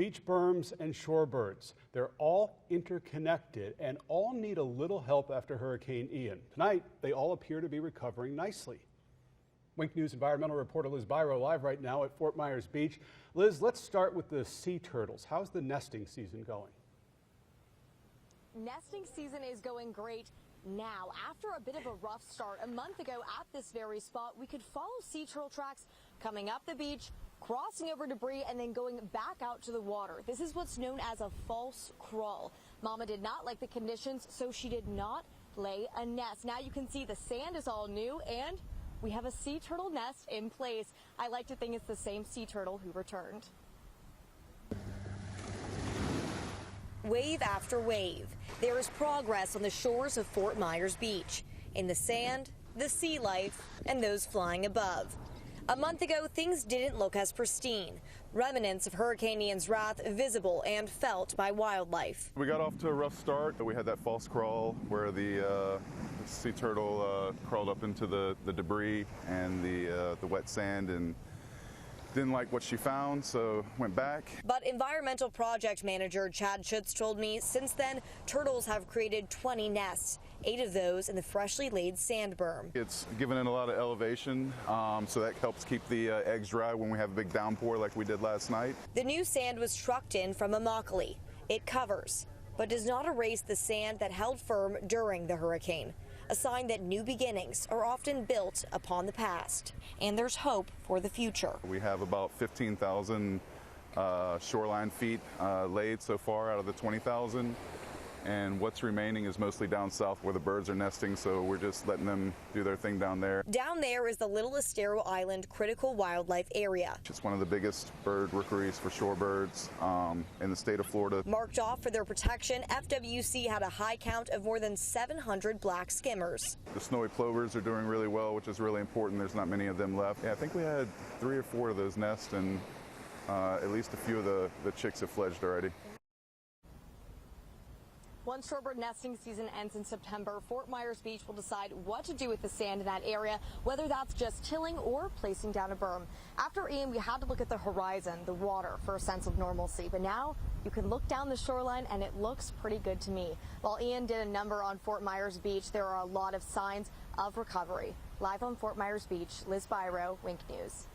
beach berms and shorebirds. They're all interconnected and all need a little help after Hurricane Ian. Tonight, they all appear to be recovering nicely. Wink News environmental reporter Liz Byro live right now at Fort Myers Beach. Liz, let's start with the sea turtles. How's the nesting season going? Nesting season is going great now. After a bit of a rough start a month ago at this very spot, we could follow sea turtle tracks coming up the beach, crossing over debris, and then going back out to the water. This is what's known as a false crawl. Mama did not like the conditions, so she did not lay a nest. Now you can see the sand is all new and we have a sea turtle nest in place. I like to think it's the same sea turtle who returned. Wave after wave, there is progress on the shores of Fort Myers Beach. In the sand, the sea life, and those flying above. A month ago, things didn't look as pristine. Remnants of Hurricane Ian's wrath visible and felt by wildlife. We got off to a rough start. We had that false crawl where the sea turtle crawled up into the debris and the wet sand and didn't like what she found, so went back. But environmental project manager Chad Schutz told me since then, turtles have created 20 nests, 8 of those in the freshly laid sand berm. It's given it a lot of elevation, so that helps keep the eggs dry when we have a big downpour like we did last night. The new sand was trucked in from Immokalee. It covers, but does not erase the sand that held firm during the hurricane. A sign that new beginnings are often built upon the past. And there's hope for the future. We have about 15,000 shoreline feet laid so far out of the 20,000. And what's remaining is mostly down south where the birds are nesting, so we're just letting them do their thing down there. Down there is the Little Estero Island Critical Wildlife Area. It's one of the biggest bird rookeries for shorebirds in the state of Florida. Marked off for their protection, FWC had a high count of more than 700 black skimmers. The snowy plovers are doing really well, which is really important. There's not many of them left. Yeah, I think we had 3 or 4 of those nests, and at least a few of the chicks have fledged already. Once shorebird nesting season ends in September, Fort Myers Beach will decide what to do with the sand in that area, whether that's just tilling or placing down a berm. After Ian, we had to look at the horizon, the water, for a sense of normalcy. But now you can look down the shoreline and it looks pretty good to me. While Ian did a number on Fort Myers Beach, there are a lot of signs of recovery. Live on Fort Myers Beach, Liz Byro, Wink News.